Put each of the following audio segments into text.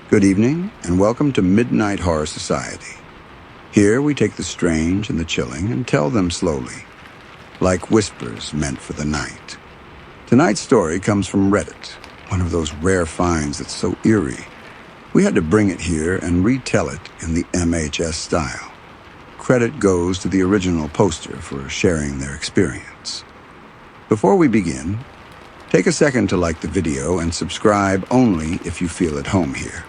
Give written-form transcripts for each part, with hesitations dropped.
Good evening, and welcome to Midnight Horror Society. Here we take the strange and the chilling and tell them slowly, like whispers meant for the night. Tonight's story comes from Reddit, one of those rare finds that's so eerie. We had to bring it here and retell it in the MHS style. Credit goes to the original poster for sharing their experience. Before we begin, take a second to like the video and subscribe only if you feel at home here.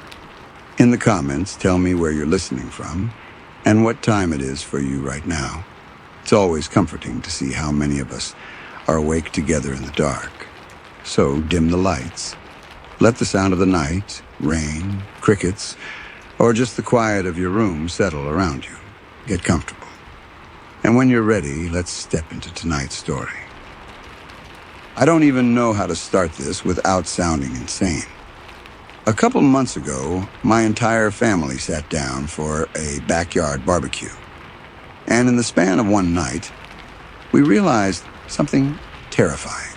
In the comments, tell me where you're listening from and what time it is for you right now. It's always comforting to see how many of us are awake together in the dark. So dim the lights. Let the sound of the night, rain, crickets, or just the quiet of your room settle around you. Get comfortable. And when you're ready, let's step into tonight's story. I don't even know how to start this without sounding insane. A couple months ago, my entire family sat down for a backyard barbecue. And in the span of one night, we realized something terrifying.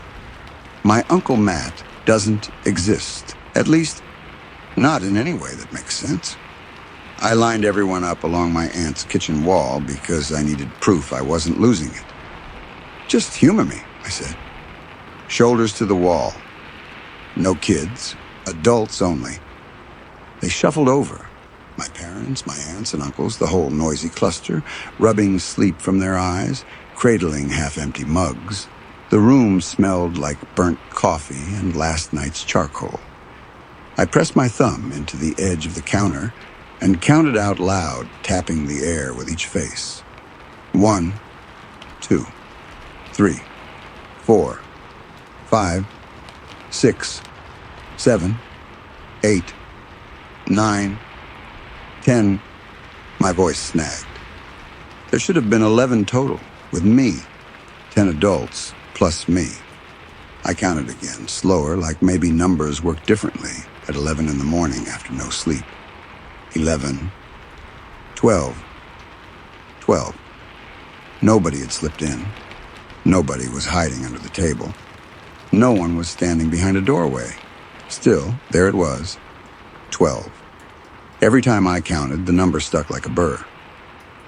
My Uncle Matt doesn't exist, at least not in any way that makes sense. I lined everyone up along my aunt's kitchen wall because I needed proof I wasn't losing it. Just humor me, I said. Shoulders to the wall. No kids. Adults only. They shuffled over. My parents, my aunts and uncles, the whole noisy cluster, rubbing sleep from their eyes, cradling half-empty mugs. The room smelled like burnt coffee and last night's charcoal. I pressed my thumb into the edge of the counter and counted out loud, tapping the air with each face. 1, 2, 3, 4, 5, 6, 7, 8, 9, 10. My voice snagged. There should have been 11 total, with me, 10 adults, plus me. I counted again, slower, like maybe numbers work differently at 11 in the morning after no sleep. 11, 12, 12. Nobody had slipped in. Nobody was hiding under the table. No one was standing behind a doorway. Still, there it was, 12. Every time I counted, the number stuck like a burr.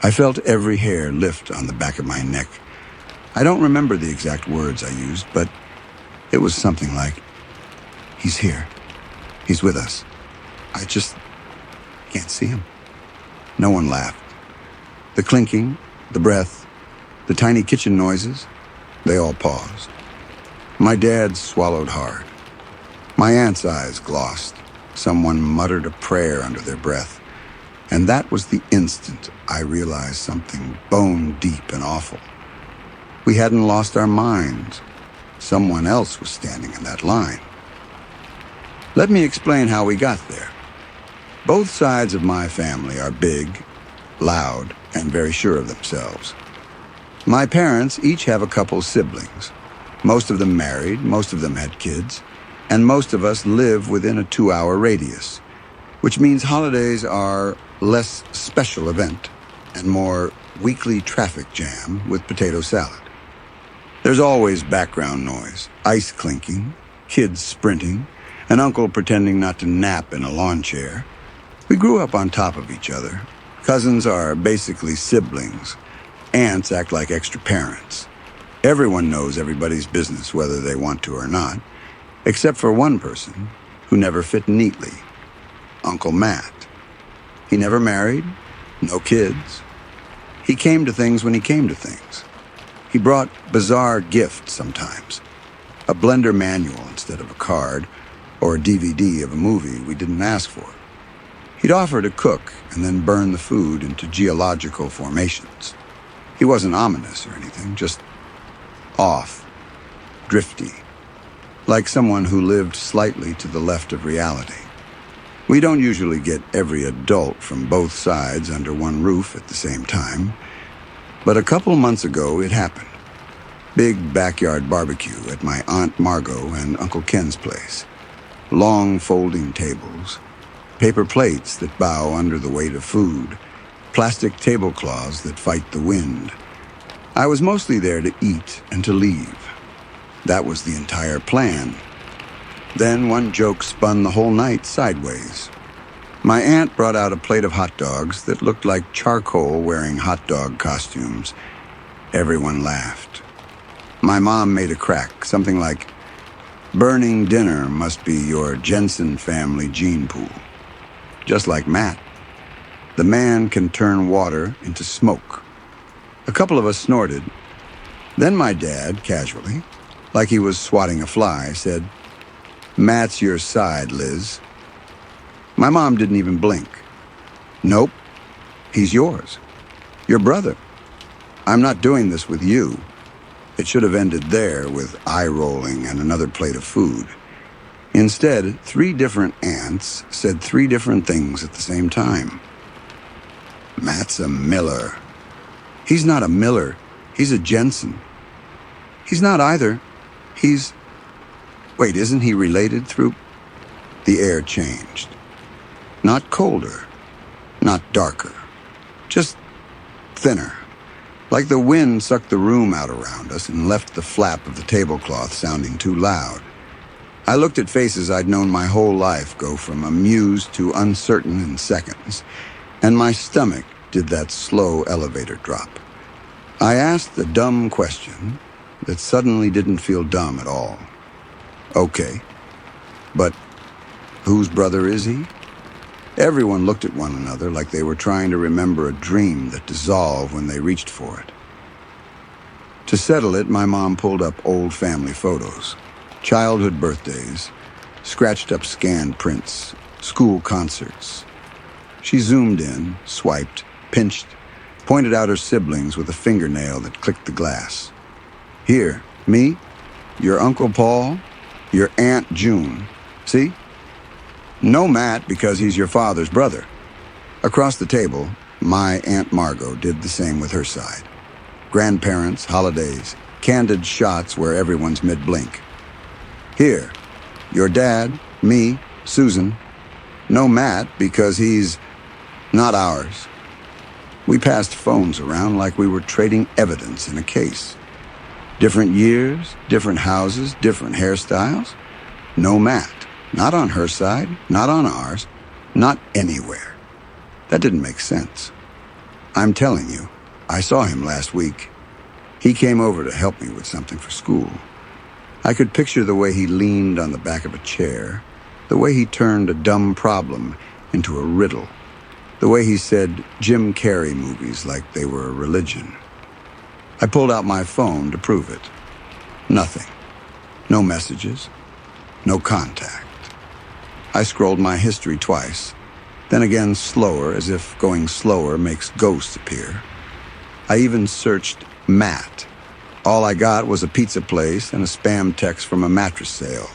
I felt every hair lift on the back of my neck. I don't remember the exact words I used, but it was something like, "He's here. He's with us. I just can't see him." No one laughed. The clinking, the breath, the tiny kitchen noises, they all paused. My dad swallowed hard. My aunt's eyes glossed. Someone muttered a prayer under their breath. And that was the instant I realized something bone deep and awful. We hadn't lost our minds. Someone else was standing in that line. Let me explain how we got there. Both sides of my family are big, loud, and very sure of themselves. My parents each have a couple siblings. Most of them married, most of them had kids, and most of us live within a 2-hour radius, which means holidays are less special event and more weekly traffic jam with potato salad. There's always background noise, ice clinking, kids sprinting, an uncle pretending not to nap in a lawn chair. We grew up on top of each other. Cousins are basically siblings. Aunts act like extra parents. Everyone knows everybody's business whether they want to or not, except for one person who never fit neatly, Uncle Matt. He never married, no kids. He came to things when he came to things. He brought bizarre gifts sometimes, a blender manual instead of a card, or a DVD of a movie we didn't ask for. He'd offer to cook and then burn the food into geological formations. He wasn't ominous or anything, just off, drifty, like someone who lived slightly to the left of reality. We don't usually get every adult from both sides under one roof at the same time, but a couple months ago it happened. Big backyard barbecue at my Aunt Margot and Uncle Ken's place. Long folding tables, paper plates that bow under the weight of food, plastic tablecloths that fight the wind. I was mostly there to eat and to leave. That was the entire plan. Then one joke spun the whole night sideways. My aunt brought out a plate of hot dogs that looked like charcoal wearing hot dog costumes. Everyone laughed. My mom made a crack, something like, "Burning dinner must be your Jensen family gene pool." Just like Matt. The man can turn water into smoke. A couple of us snorted. Then my dad, casually, like he was swatting a fly, said, "Matt's your side, Liz." My mom didn't even blink. "Nope, he's yours. Your brother. I'm not doing this with you." It should have ended there with eye-rolling and another plate of food. Instead, 3 different aunts said 3 different things at the same time. "Matt's a Miller." "He's not a Miller. He's a Jensen." "He's not either. He's..." "Wait, isn't he related through..." The air changed. Not colder, not darker, just thinner. Like the wind sucked the room out around us and left the flap of the tablecloth sounding too loud. I looked at faces I'd known my whole life go from amused to uncertain in seconds, and my stomach did that slow elevator drop. I asked the dumb question that suddenly didn't feel dumb at all. "Okay, but whose brother is he?" Everyone looked at one another like they were trying to remember a dream that dissolved when they reached for it. To settle it, my mom pulled up old family photos, childhood birthdays, scratched up scanned prints, school concerts. She zoomed in, swiped, pinched, pointed out her siblings with a fingernail that clicked the glass. "Here, me, your Uncle Paul, your Aunt June. See? No Matt because he's your father's brother." Across the table, my Aunt Margot did the same with her side. Grandparents, holidays, candid shots where everyone's mid-blink. "Here, your dad, me, Susan. No Matt because he's not ours." We passed phones around like we were trading evidence in a case. Different years, different houses, different hairstyles. No Matt. Not on her side, not on ours, not anywhere. That didn't make sense. I'm telling you, I saw him last week. He came over to help me with something for school. I could picture the way he leaned on the back of a chair, the way he turned a dumb problem into a riddle, the way he said Jim Carrey movies like they were a religion. I pulled out my phone to prove it. Nothing. No messages. No contact. I scrolled my history twice, then again slower, as if going slower makes ghosts appear. I even searched Matt. All I got was a pizza place and a spam text from a mattress sale.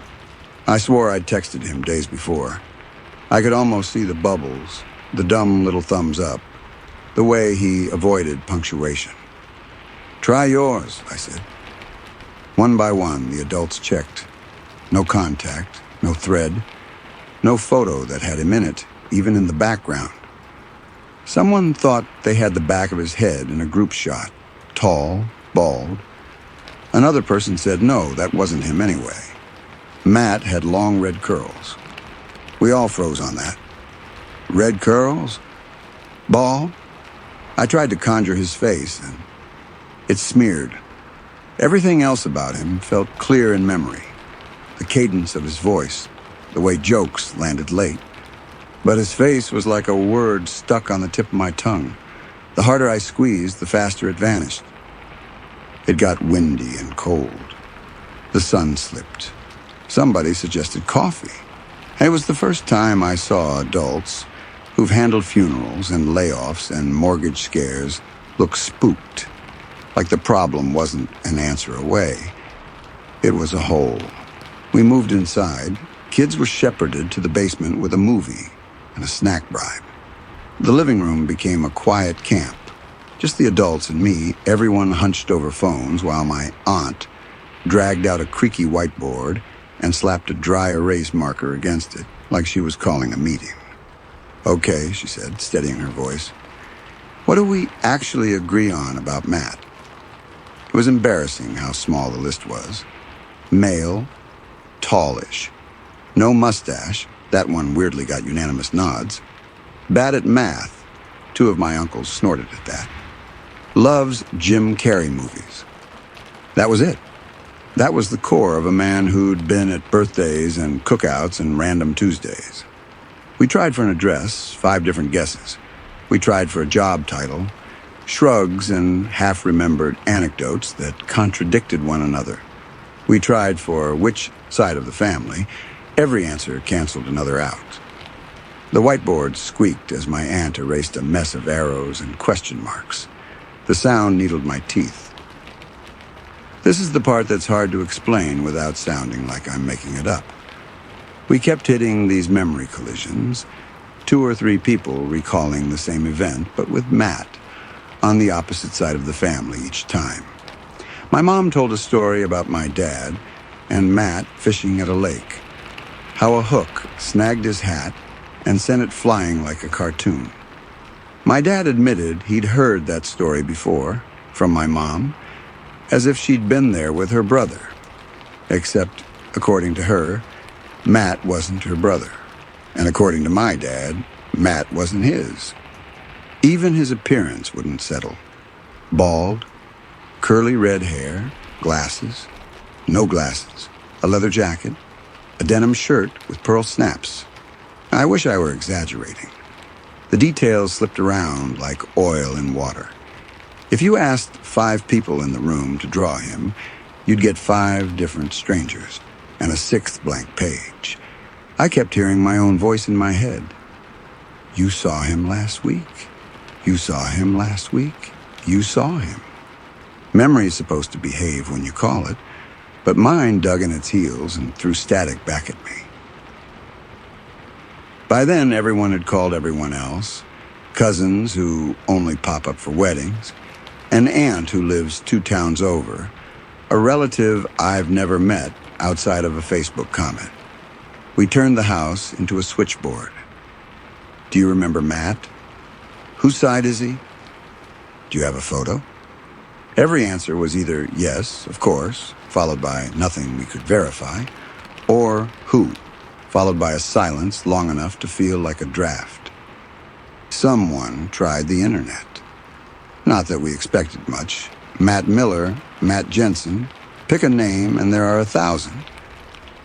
I swore I'd texted him days before. I could almost see the bubbles, the dumb little thumbs up, the way he avoided punctuation. "Try yours," I said. One by one, the adults checked. No contact, no thread, no photo that had him in it, even in the background. Someone thought they had the back of his head in a group shot, tall, bald. Another person said no, that wasn't him anyway. Matt had long red curls. We all froze on that. Red curls? Bald? I tried to conjure his face, and it smeared. Everything else about him felt clear in memory. The cadence of his voice, the way jokes landed late. But his face was like a word stuck on the tip of my tongue. The harder I squeezed, the faster it vanished. It got windy and cold. The sun slipped. Somebody suggested coffee. And it was the first time I saw adults who've handled funerals and layoffs and mortgage scares look spooked, like the problem wasn't an answer away. It was a hole. We moved inside. Kids were shepherded to the basement with a movie and a snack bribe. The living room became a quiet camp. Just the adults and me, everyone hunched over phones while my aunt dragged out a creaky whiteboard and slapped a dry erase marker against it, like she was calling a meeting. "Okay," she said, steadying her voice. "What do we actually agree on about Matt?" It was embarrassing how small the list was. Male, tallish, no mustache, that one weirdly got unanimous nods, Bad at math. Two of my uncles snorted at that. Loves Jim Carrey movies. That was it. That was the core of a man who'd been at birthdays and cookouts and random Tuesdays. We tried for an address, 5 different guesses. We tried for a job title, shrugs and half-remembered anecdotes that contradicted one another. We tried for which side of the family. Every answer canceled another out. The whiteboard squeaked as my aunt erased a mess of arrows and question marks. The sound needled my teeth. This is the part that's hard to explain without sounding like I'm making it up. We kept hitting these memory collisions, 2 or 3 people recalling the same event, but with Matt on the opposite side of the family each time. My mom told a story about my dad and Matt fishing at a lake, how a hook snagged his hat and sent it flying like a cartoon. My dad admitted he'd heard that story before from my mom, as if she'd been there with her brother. Except, according to her, Matt wasn't her brother. And according to my dad, Matt wasn't his. Even his appearance wouldn't settle. Bald, curly red hair, glasses, no glasses, a leather jacket, a denim shirt with pearl snaps. I wish I were exaggerating. The details slipped around like oil in water. If you asked 5 people in the room to draw him, you'd get 5 different strangers and a 6th blank page. I kept hearing my own voice in my head. You saw him last week. You saw him last week. You saw him. Memory's supposed to behave when you call it, but mine dug in its heels and threw static back at me. By then, everyone had called everyone else, cousins who only pop up for weddings, an aunt who lives 2 towns over, a relative I've never met outside of a Facebook comment. We turned the house into a switchboard. Do you remember Matt? Whose side is he? Do you have a photo? Every answer was either yes, of course, followed by nothing we could verify, or who, followed by a silence long enough to feel like a draft. Someone tried the internet. Not that we expected much. Matt Miller, Matt Jensen, pick a name and there are 1,000.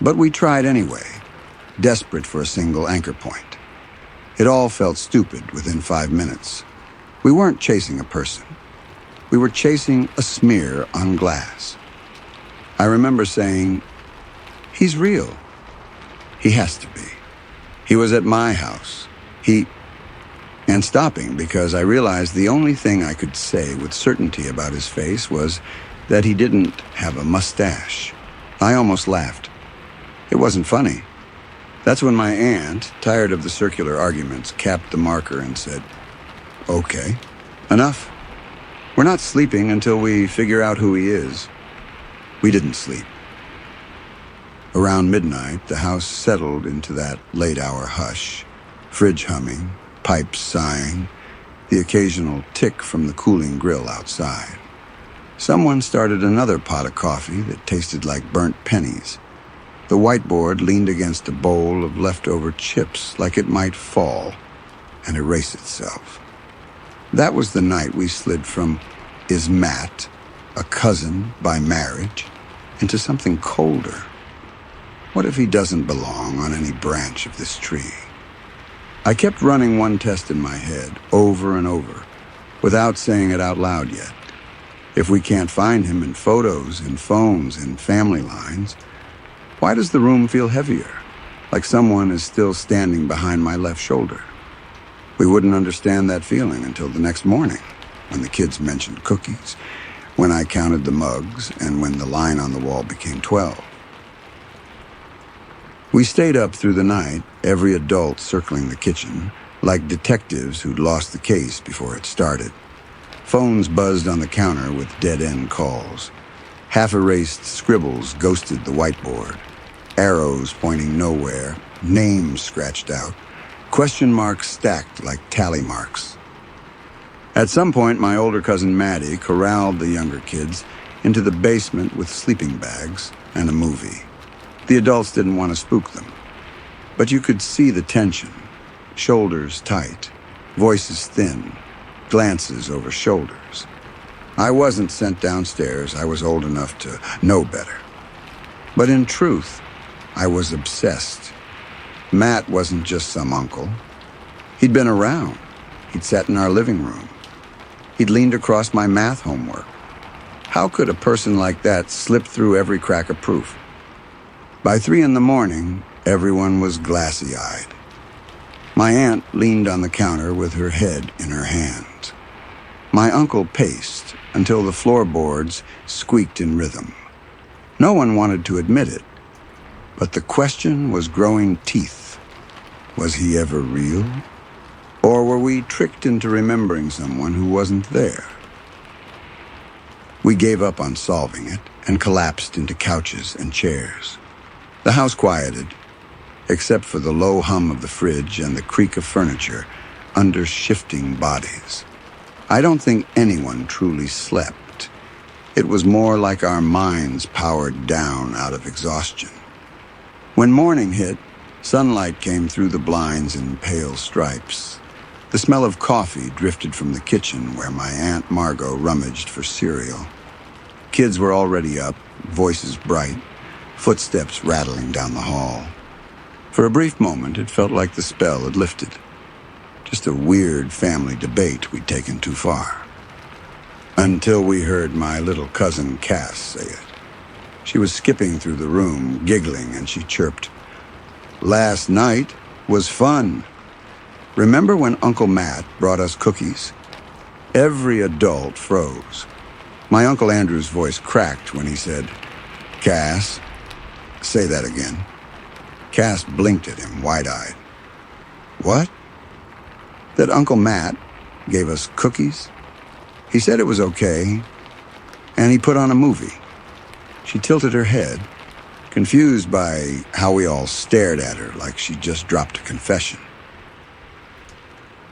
But we tried anyway, desperate for a single anchor point. It all felt stupid within 5 minutes. We weren't chasing a person. We were chasing a smear on glass. I remember saying, he's real. He has to be. He was at my house. And stopping because I realized the only thing I could say with certainty about his face was that he didn't have a mustache. I almost laughed. It wasn't funny. That's when my aunt, tired of the circular arguments, capped the marker and said, "Okay, enough. We're not sleeping until we figure out who he is." We didn't sleep. Around midnight, the house settled into that late-hour hush, fridge humming, pipes sighing, the occasional tick from the cooling grill outside. Someone started another pot of coffee that tasted like burnt pennies. The whiteboard leaned against a bowl of leftover chips like it might fall and erase itself. That was the night we slid from, is Matt a cousin by marriage, into something colder. What if he doesn't belong on any branch of this tree? I kept running one test in my head, over and over, without saying it out loud yet. If we can't find him in photos, in phones, in family lines, why does the room feel heavier, like someone is still standing behind my left shoulder? We wouldn't understand that feeling until the next morning, when the kids mentioned cookies, when I counted the mugs, and when the line on the wall became 12. We stayed up through the night, every adult circling the kitchen, like detectives who'd lost the case before it started. Phones buzzed on the counter with dead-end calls. Half-erased scribbles ghosted the whiteboard. Arrows pointing nowhere, names scratched out, question marks stacked like tally marks. At some point, my older cousin Maddie corralled the younger kids into the basement with sleeping bags and a movie. The adults didn't want to spook them, but you could see the tension, shoulders tight, voices thin, glances over shoulders. I wasn't sent downstairs. I was old enough to know better. But in truth, I was obsessed. Matt wasn't just some uncle. He'd been around. He'd sat in our living room. He'd leaned across my math homework. How could a person like that slip through every crack of proof? By 3 a.m, everyone was glassy-eyed. My aunt leaned on the counter with her head in her hands. My uncle paced until the floorboards squeaked in rhythm. No one wanted to admit it, but the question was growing teeth. Was he ever real? Or were we tricked into remembering someone who wasn't there? We gave up on solving it and collapsed into couches and chairs. The house quieted, except for the low hum of the fridge and the creak of furniture under shifting bodies. I don't think anyone truly slept. It was more like our minds powered down out of exhaustion. When morning hit, sunlight came through the blinds in pale stripes. The smell of coffee drifted from the kitchen where my Aunt Margot rummaged for cereal. Kids were already up, voices bright, footsteps rattling down the hall. For a brief moment, it felt like the spell had lifted. Just a weird family debate we'd taken too far. Until we heard my little cousin Cass say it. She was skipping through the room, giggling, and she chirped, "Last night was fun. Remember when Uncle Matt brought us cookies?" Every adult froze. My Uncle Andrew's voice cracked when he said, "Cass, say that again." Cass blinked at him, wide-eyed. "What?" "That Uncle Matt gave us cookies. He said it was okay, and he put on a movie." She tilted her head, confused by how we all stared at her like she'd just dropped a confession.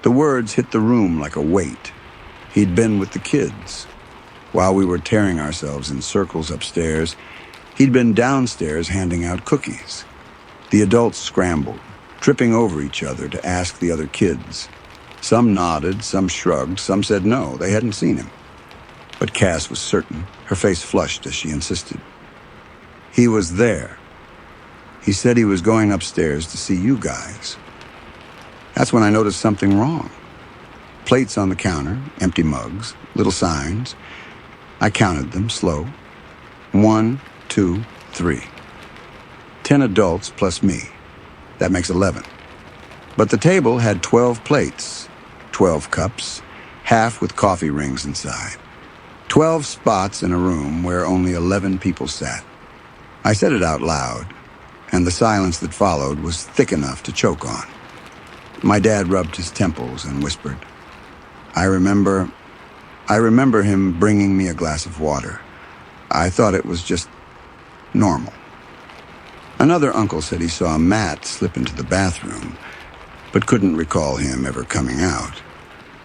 The words hit the room like a weight. He'd been with the kids. While we were tearing ourselves in circles upstairs, he'd been downstairs handing out cookies. The adults scrambled, tripping over each other to ask the other kids. Some nodded, some shrugged, some said no, they hadn't seen him. But Cass was certain, her face flushed as she insisted. "He was there. He said he was going upstairs to see you guys." That's when I noticed something wrong. Plates on the counter, empty mugs, little signs. I counted them, slow. 1, 2, 3. 10 adults plus me. That makes 11. But the table had 12 plates, 12 cups, half with coffee rings inside. 12 spots in a room where only 11 people sat. I said it out loud, and the silence that followed was thick enough to choke on. My dad rubbed his temples and whispered, I remember him bringing me a glass of water. I thought it was just normal." Another uncle said he saw Matt slip into the bathroom, but couldn't recall him ever coming out.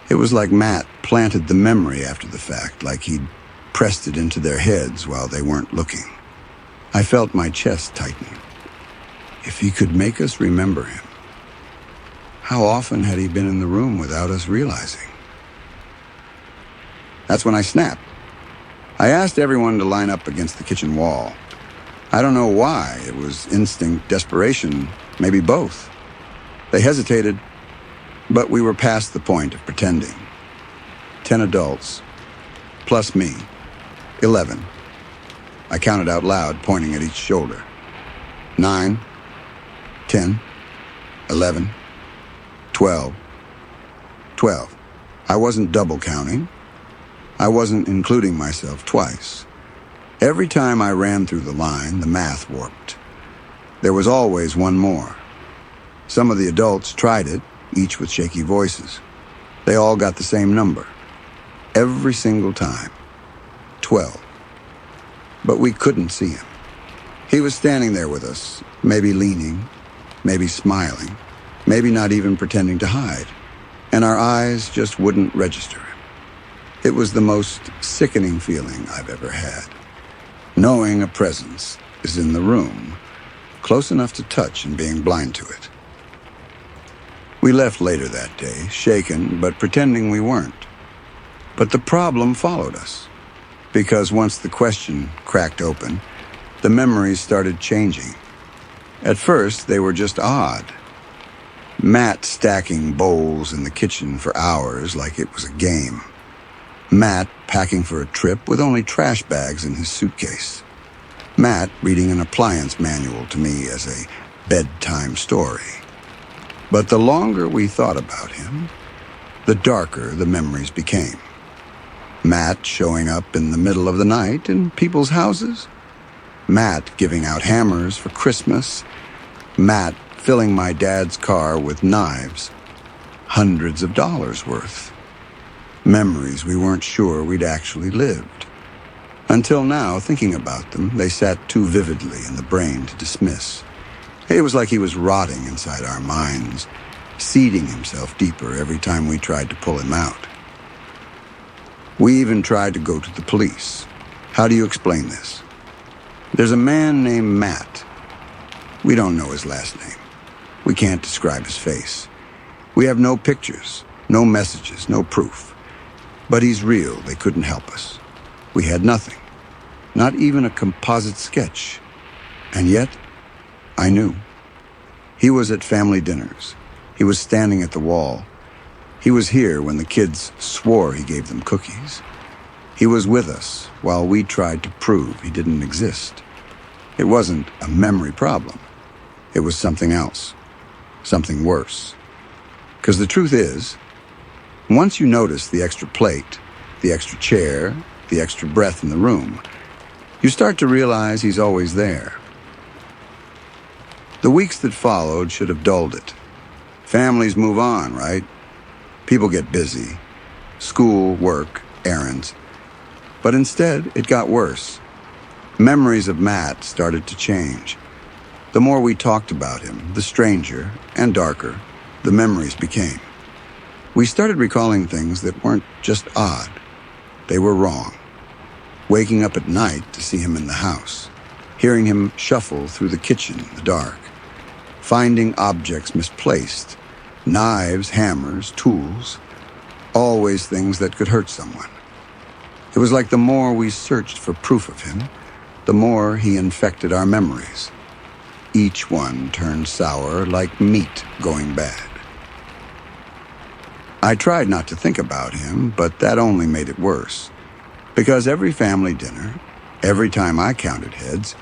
It was like Matt planted the memory after the fact, like he'd pressed it into their heads while they weren't looking. I felt my chest tighten. If he could make us remember him, how often had he been in the room without us realizing? That's when I snapped. I asked everyone to line up against the kitchen wall. I don't know why. It was instinct, desperation, maybe both. They hesitated, but we were past the point of pretending. 10 adults, plus me, 11. I counted out loud, pointing at each shoulder. 9, 10, 11, 12, 12. I wasn't double counting. I wasn't including myself twice. Every time I ran through the line, the math warped. There was always one more. Some of the adults tried it, each with shaky voices. They all got the same number. Every single time. 12. But we couldn't see him. He was standing there with us, maybe leaning, maybe smiling, maybe not even pretending to hide. And our eyes just wouldn't register him. It was the most sickening feeling I've ever had. Knowing a presence is in the room, close enough to touch and being blind to it. We left later that day, shaken but pretending we weren't. But the problem followed us, because once the question cracked open, the memories started changing. At first, they were just odd. Matt stacking bowls in the kitchen for hours like it was a game. Matt packing for a trip with only trash bags in his suitcase. Matt reading an appliance manual to me as a bedtime story. But the longer we thought about him, the darker the memories became. Matt showing up in the middle of the night in people's houses. Matt giving out hammers for Christmas. Matt filling my dad's car with knives. Hundreds of dollars worth. Memories we weren't sure we'd actually lived. Until now, thinking about them, they sat too vividly in the brain to dismiss. It was like he was rotting inside our minds, seeding himself deeper every time we tried to pull him out. We even tried to go to the police. How do you explain this? There's a man named Matt. We don't know his last name. We can't describe his face. We have no pictures, no messages, no proof. But he's real. They couldn't help us. We had nothing. Not even a composite sketch. And yet, I knew. He was at family dinners. He was standing at the wall. He was here when the kids swore he gave them cookies. He was with us while we tried to prove he didn't exist. It wasn't a memory problem. It was something else. Something worse. Because the truth is, once you notice the extra plate, the extra chair, the extra breath in the room, you start to realize he's always there. The weeks that followed should have dulled it. Families move on, right? People get busy. School, work, errands. But instead, it got worse. Memories of Matt started to change. The more we talked about him, the stranger and darker the memories became. We started recalling things that weren't just odd. They were wrong. Waking up at night to see him in the house. Hearing him shuffle through the kitchen in the dark. Finding objects misplaced. Knives, hammers, tools. Always things that could hurt someone. It was like the more we searched for proof of him, the more he infected our memories. Each one turned sour like meat going bad. I tried not to think about him, but that only made it worse. Because every family dinner, every time I counted heads,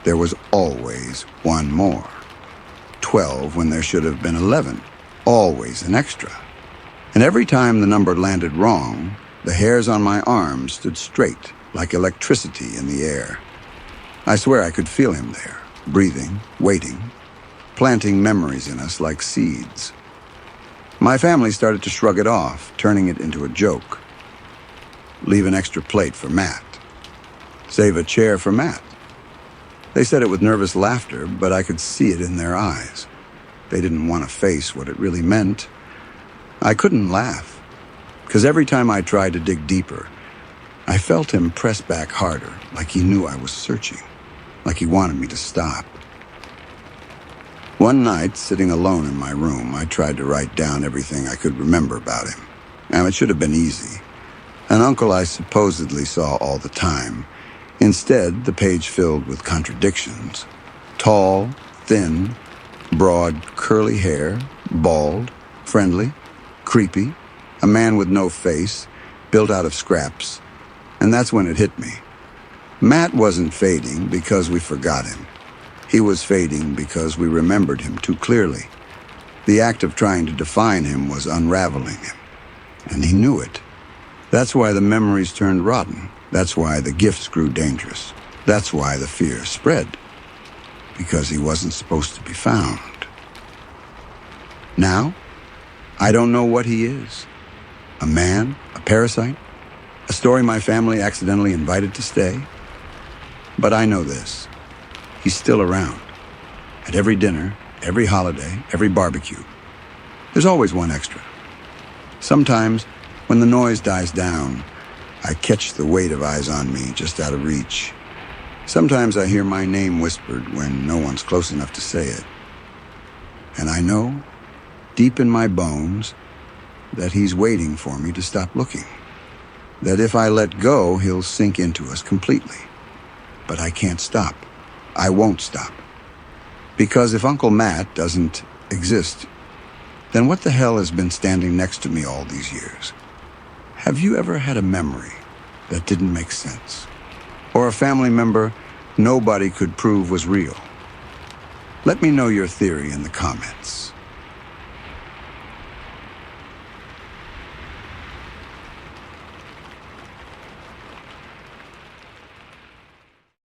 there was always one more. 12 when there should have been 11. Always an extra. And every time the number landed wrong, the hairs on my arms stood straight, like electricity in the air. I swear I could feel him there, breathing, waiting, planting memories in us like seeds. My family started to shrug it off, turning it into a joke. Leave an extra plate for Matt. Save a chair for Matt. They said it with nervous laughter, but I could see it in their eyes. They didn't want to face what it really meant. I couldn't laugh, because every time I tried to dig deeper, I felt him press back harder, like he knew I was searching, like he wanted me to stop. One night, sitting alone in my room, I tried to write down everything I could remember about him. And it should have been easy. An uncle I supposedly saw all the time. Instead, the page filled with contradictions. Tall, thin, broad, curly hair, bald, friendly, creepy, a man with no face, built out of scraps. And that's when it hit me. Matt wasn't fading because we forgot him. He was fading because we remembered him too clearly. The act of trying to define him was unraveling him. And he knew it. That's why the memories turned rotten. That's why the gifts grew dangerous. That's why the fear spread. Because he wasn't supposed to be found. Now, I don't know what he is. A man? A parasite? A story my family accidentally invited to stay? But I know this. He's still around. At every dinner, every holiday, every barbecue. There's always one extra. Sometimes, when the noise dies down, I catch the weight of eyes on me just out of reach. Sometimes I hear my name whispered when no one's close enough to say it. And I know deep in my bones, that he's waiting for me to stop looking. That if I let go, he'll sink into us completely. But I can't stop. I won't stop. Because if Uncle Matt doesn't exist, then what the hell has been standing next to me all these years? Have you ever had a memory that didn't make sense? Or a family member nobody could prove was real? Let me know your theory in the comments.